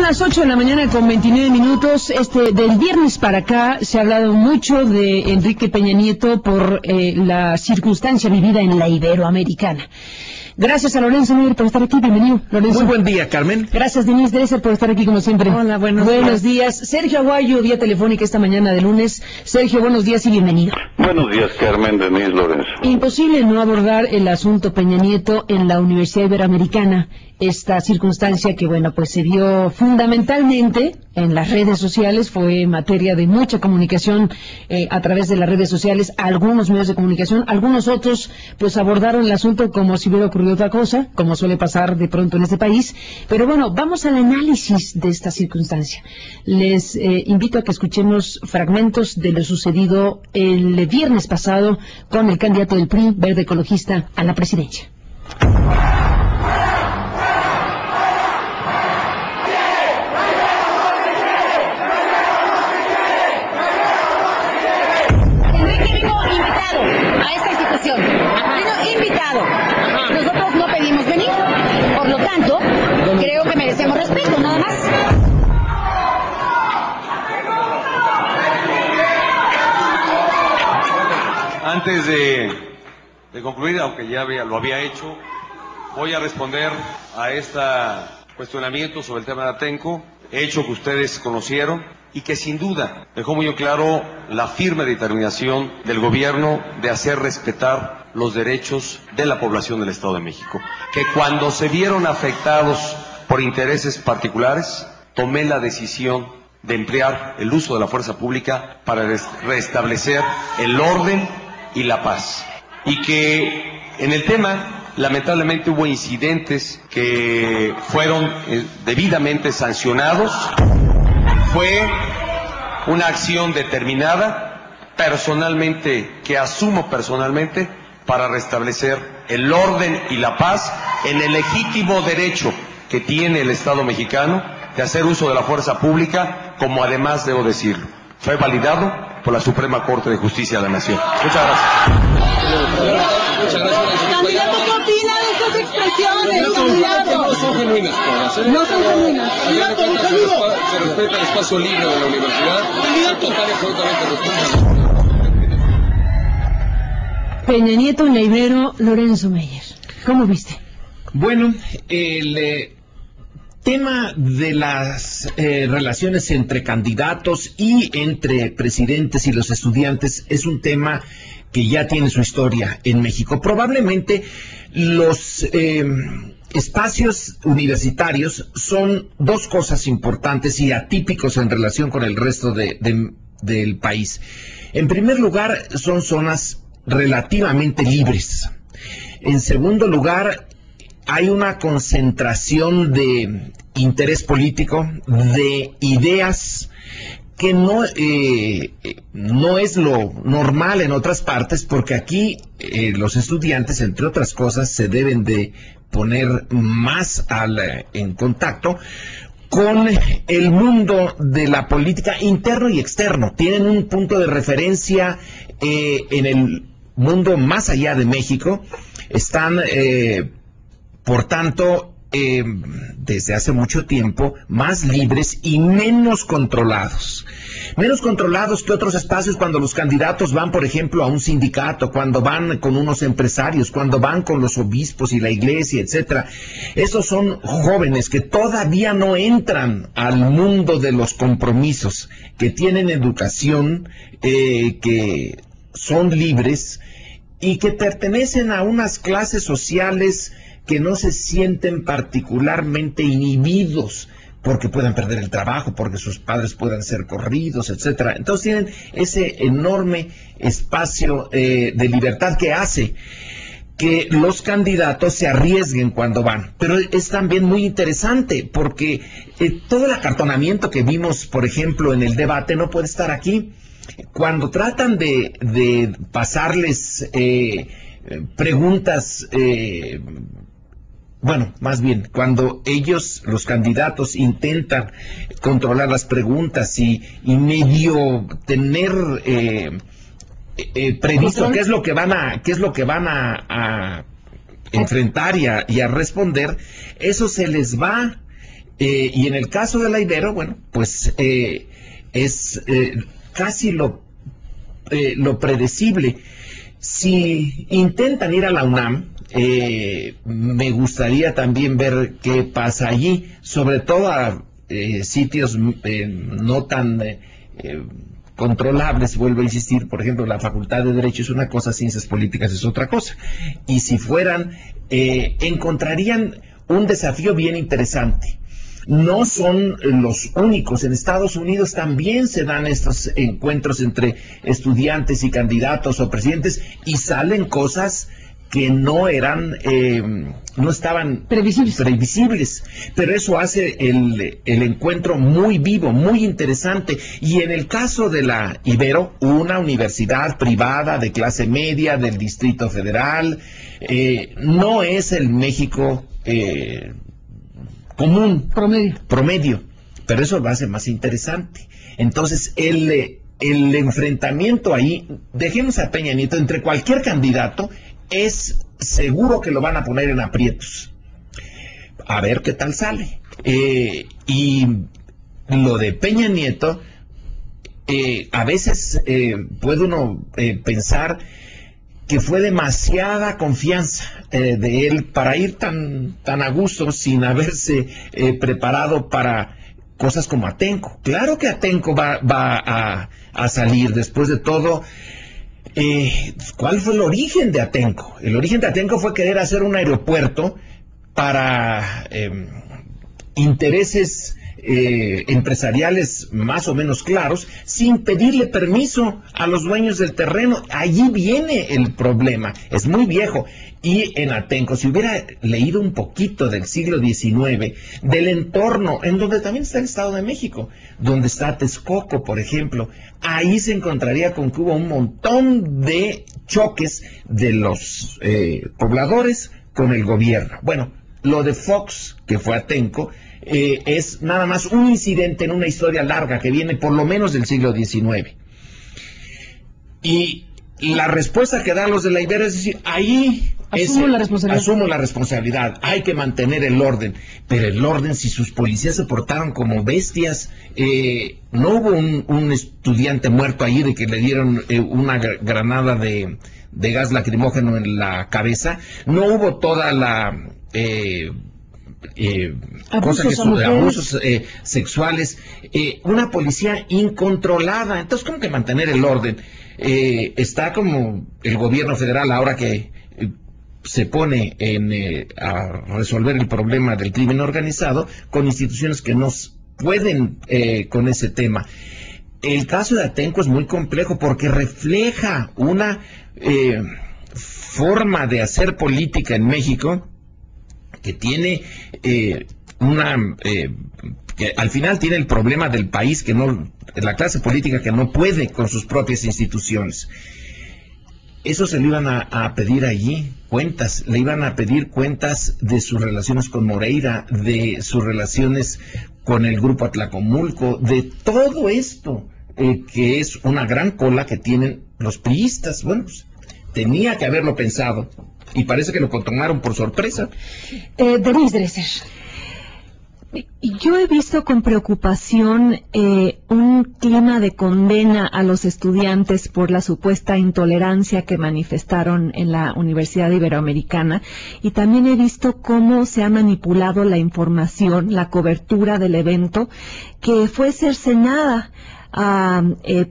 las 8 de la mañana con 29 minutos. Del viernes para acá se ha hablado mucho de Enrique Peña Nieto por la circunstancia vivida en la Iberoamericana. Gracias a Lorenzo Meyer por estar aquí. Bienvenido, Lorenzo. Muy buen día, Carmen. Gracias, Denise Dresser, por estar aquí como siempre. Hola, buenos días. Sergio Aguayo, vía telefónica esta mañana de lunes. Sergio, buenos días y bienvenido. Buenos días, Carmen, Denise, Lorenzo. Imposible no abordar el asunto Peña Nieto en la Universidad Iberoamericana. Esta circunstancia que, bueno, pues se dio fundamentalmente en las redes sociales, fue materia de mucha comunicación a través de las redes sociales, algunos medios de comunicación, algunos otros pues abordaron el asunto como si hubiera ocurrido otra cosa, como suele pasar de pronto en este país. Pero bueno, vamos al análisis de esta circunstancia. Les invito a que escuchemos fragmentos de lo sucedido el viernes pasado con el candidato del PRI, Verde Ecologista, a la presidencia. Nosotros no pedimos venir, por lo tanto, creo que merecemos respeto, nada más. Antes de concluir, aunque ya lo había hecho, voy a responder a este cuestionamiento sobre el tema de Atenco, hecho que ustedes conocieron y que sin duda dejó muy claro la firme determinación del gobierno de hacer respetar los derechos de la población del Estado de México, que cuando se vieron afectados por intereses particulares, tomé la decisión de emplear el uso de la fuerza pública para restablecer el orden y la paz. Y que en el tema, lamentablemente, hubo incidentes que fueron debidamente sancionados. Fue una acción determinada, que asumo personalmente, para restablecer el orden y la paz en el legítimo derecho que tiene el Estado mexicano de hacer uso de la fuerza pública, como además, debo decirlo, fue validado por la Suprema Corte de Justicia de la Nación. Muchas gracias. Candidato, ¿qué opina de estas expresiones, candidato? No son genuinas todas, ¿eh? No son genuinas. Se respeta el espacio libre de la universidad. Total y absolutamente responsable. Peña Nieto en la Ibero, Lorenzo Meyer. ¿Cómo viste? Bueno, el tema de las relaciones entre candidatos y entre presidentes y los estudiantes es un tema que ya tiene su historia en México. Probablemente los espacios universitarios son dos cosas importantes y atípicos en relación con el resto del país. En primer lugar, son zonas relativamente libres. En segundo lugar, hay una concentración de interés político, de ideas, que no es lo normal en otras partes, porque aquí los estudiantes, entre otras cosas, se deben de poner más en contacto con el mundo de la política interno y externo. Tienen un punto de referencia en el mundo más allá de México. Están, por tanto, desde hace mucho tiempo, más libres y menos controlados. Menos controlados que otros espacios cuando los candidatos van, por ejemplo, a un sindicato, cuando van con unos empresarios, cuando van con los obispos y la iglesia, etcétera. Esos son jóvenes que todavía no entran al mundo de los compromisos, que tienen educación, que son libres y que pertenecen a unas clases sociales que no se sienten particularmente inhibidos porque puedan perder el trabajo, porque sus padres puedan ser corridos, etcétera. Entonces tienen ese enorme espacio de libertad que hace que los candidatos se arriesguen cuando van. Pero es también muy interesante porque todo el acartonamiento que vimos, por ejemplo, en el debate no puede estar aquí. Cuando tratan de pasarles preguntas, bueno, más bien, cuando ellos, los candidatos, intentan controlar las preguntas y medio tener previsto qué es lo que van a enfrentar y a responder, eso se les va Y en el caso de la Ibero, bueno, pues es casi lo predecible. Si intentan ir a la UNAM, me gustaría también ver qué pasa allí, sobre todo a sitios no tan controlables. Vuelvo a insistir, por ejemplo, la Facultad de Derecho es una cosa, Ciencias Políticas es otra cosa. Y si fueran, encontrarían un desafío bien interesante. No son los únicos. En Estados Unidos también se dan estos encuentros entre estudiantes y candidatos o presidentes y salen cosas que no eran, no estaban previsibles. Pero eso hace el encuentro muy vivo, muy interesante. Y en el caso de la Ibero, una universidad privada de clase media del Distrito Federal, no es el México común, promedio, pero eso lo hace más interesante. Entonces, el enfrentamiento ahí, dejemos a Peña Nieto, entre cualquier candidato, es seguro que lo van a poner en aprietos. A ver qué tal sale. Y lo de Peña Nieto, a veces puede uno pensar que fue demasiada confianza de él para ir tan a gusto sin haberse preparado para cosas como Atenco. Claro que Atenco va a salir. Después de todo, ¿cuál fue el origen de Atenco? El origen de Atenco fue querer hacer un aeropuerto para intereses empresariales más o menos claros, sin pedirle permiso a los dueños del terreno. Allí viene el problema, es muy viejo. Y en Atenco, si hubiera leído un poquito del siglo XIX, del entorno, en donde también está el Estado de México, donde está Texcoco, por ejemplo, ahí se encontraría con que hubo un montón de choques de los pobladores con el gobierno. Bueno, lo de Fox, que fue Atenco, es nada más un incidente en una historia larga que viene por lo menos del siglo XIX. Y la respuesta que dan los de la Ibero es decir, ahí asumo la responsabilidad, hay que mantener el orden, pero el orden, si sus policías se portaron como bestias, no hubo un estudiante muerto ahí de que le dieron una granada de gas lacrimógeno en la cabeza, no hubo toda la abusos sexuales, una policía incontrolada. Entonces, ¿cómo que mantener el orden? Está como el gobierno federal ahora que se pone a resolver el problema del crimen organizado con instituciones que no pueden con ese tema. El caso de Atenco es muy complejo porque refleja una forma de hacer política en México que tiene que al final tiene el problema del país, que no, la clase política que no puede con sus propias instituciones. Eso se le iban a pedir allí cuentas, le iban a pedir cuentas de sus relaciones con Moreira, de sus relaciones con el grupo Atlacomulco, de todo esto, que es una gran cola que tienen los priistas. Bueno, pues, tenía que haberlo pensado, y parece que lo tomaron por sorpresa. Denise Dresser. Yo he visto con preocupación un clima de condena a los estudiantes por la supuesta intolerancia que manifestaron en la Universidad Iberoamericana, y también he visto cómo se ha manipulado la información, la cobertura del evento, que fue cercenada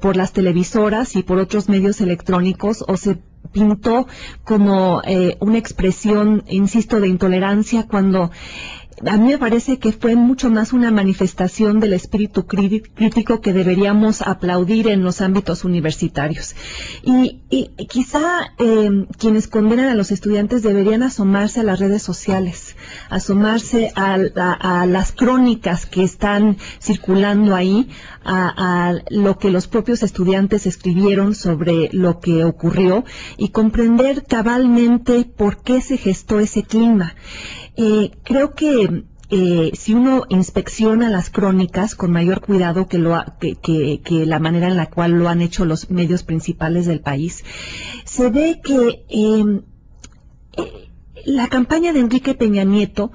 por las televisoras y por otros medios electrónicos, o se pintó como una expresión, insisto, de intolerancia, cuando a mí me parece que fue mucho más una manifestación del espíritu crítico que deberíamos aplaudir en los ámbitos universitarios. Y quizá quienes condenan a los estudiantes deberían asomarse a las redes sociales, asomarse a las crónicas que están circulando ahí, a lo que los propios estudiantes escribieron sobre lo que ocurrió, y comprender cabalmente por qué se gestó ese clima. Creo que si uno inspecciona las crónicas con mayor cuidado que la manera en la cual lo han hecho los medios principales del país, se ve que la campaña de Enrique Peña Nieto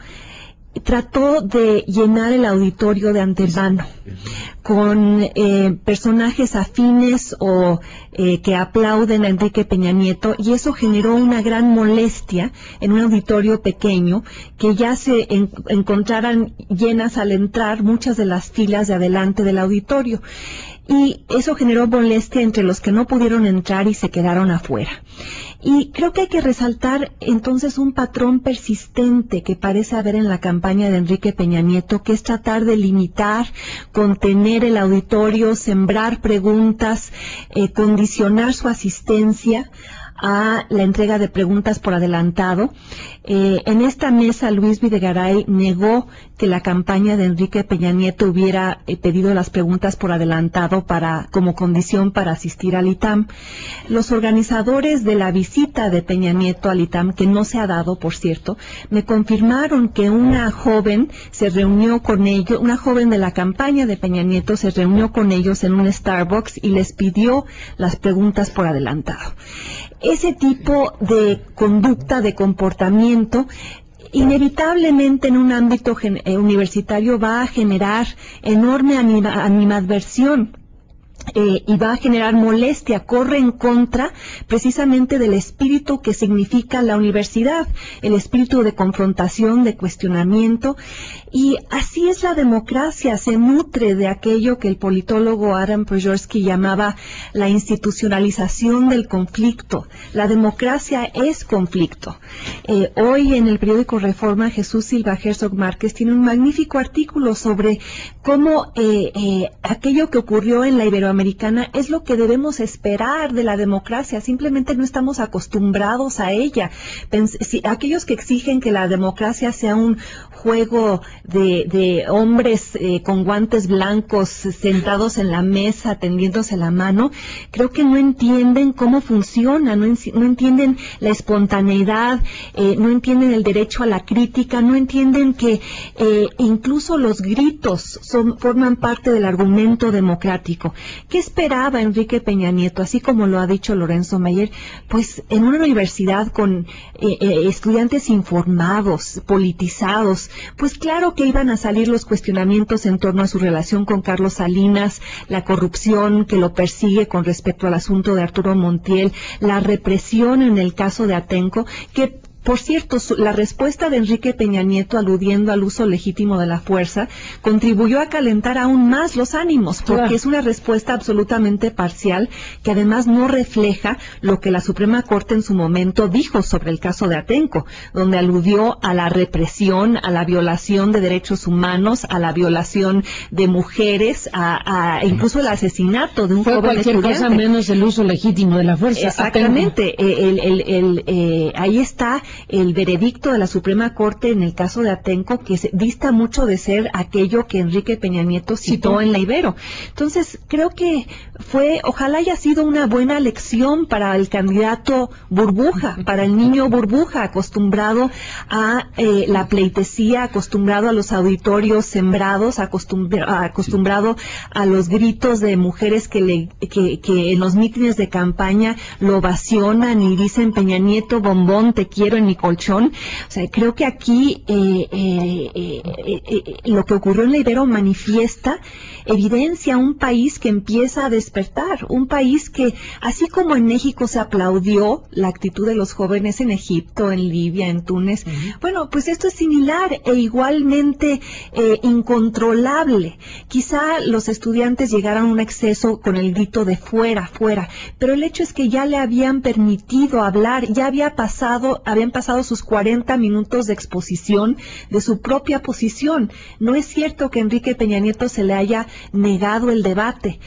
trató de llenar el auditorio de antemano con personajes afines o que aplauden a Enrique Peña Nieto, y eso generó una gran molestia en un auditorio pequeño, que ya se encontraran llenas al entrar muchas de las filas de adelante del auditorio. Y eso generó molestia entre los que no pudieron entrar y se quedaron afuera. Y creo que hay que resaltar entonces un patrón persistente que parece haber en la campaña de Enrique Peña Nieto, que es tratar de limitar, contener el auditorio, sembrar preguntas, condicionar su asistencia a la entrega de preguntas por adelantado. En esta mesa, Luis Videgaray negó que la campaña de Enrique Peña Nieto hubiera pedido las preguntas por adelantado como condición para asistir al ITAM. Los organizadores de la visita de Peña Nieto al ITAM, que no se ha dado, por cierto, me confirmaron que una joven se reunió con ellos, una joven de la campaña de Peña Nieto se reunió con ellos en un Starbucks y les pidió las preguntas por adelantado. Ese tipo de conducta, de comportamiento, inevitablemente en un ámbito universitario va a generar enorme animadversión. Y va a generar molestia, corre en contra precisamente del espíritu que significa la universidad, el espíritu de confrontación, de cuestionamiento, y así es la democracia, se nutre de aquello que el politólogo Adam Przeworski llamaba la institucionalización del conflicto. La democracia es conflicto. Hoy en el periódico Reforma, Jesús Silva Herzog Márquez tiene un magnífico artículo sobre cómo aquello que ocurrió en la Iberoamericana es lo que debemos esperar de la democracia. Simplemente no estamos acostumbrados a ella. Aquellos que exigen que la democracia sea un juego de hombres con guantes blancos sentados en la mesa tendiéndose la mano, creo que no entienden cómo funciona, no entienden la espontaneidad, no entienden el derecho a la crítica, no entienden que incluso los gritos forman parte del argumento democrático. ¿Qué esperaba Enrique Peña Nieto? Así como lo ha dicho Lorenzo Meyer, pues en una universidad con estudiantes informados, politizados, pues claro que iban a salir los cuestionamientos en torno a su relación con Carlos Salinas, la corrupción que lo persigue con respecto al asunto de Arturo Montiel, la represión en el caso de Atenco, que por cierto, la respuesta de Enrique Peña Nieto aludiendo al uso legítimo de la fuerza contribuyó a calentar aún más los ánimos, porque es una respuesta absolutamente parcial que además no refleja lo que la Suprema Corte en su momento dijo sobre el caso de Atenco, donde aludió a la represión, a la violación de derechos humanos, a la violación de mujeres, a incluso el asesinato de un joven estudiante. Cualquier cosa menos el uso legítimo de la fuerza. Exactamente. Ahí está el veredicto de la Suprema Corte en el caso de Atenco, que dista mucho de ser aquello que Enrique Peña Nieto citó en la Ibero. Entonces, creo que ojalá haya sido una buena lección para el candidato burbuja, para el niño burbuja, acostumbrado a la pleitesía, acostumbrado a los auditorios sembrados, acostumbrado a los gritos de mujeres que en los mítines de campaña lo ovacionan y dicen: Peña Nieto, bombón, te quiero en mi colchón. O sea, creo que aquí lo que ocurrió en la Ibero evidencia un país que empieza a despertar, un país que, así como en México se aplaudió la actitud de los jóvenes en Egipto, en Libia, en Túnez, bueno, pues esto es similar e igualmente incontrolable. Quizá los estudiantes llegaron a un exceso con el grito de fuera, fuera, pero el hecho es que ya le habían permitido hablar, ya habían pasado sus 40 minutos de exposición de su propia posición. No es cierto que Enrique Peña Nieto se le haya negado el debate.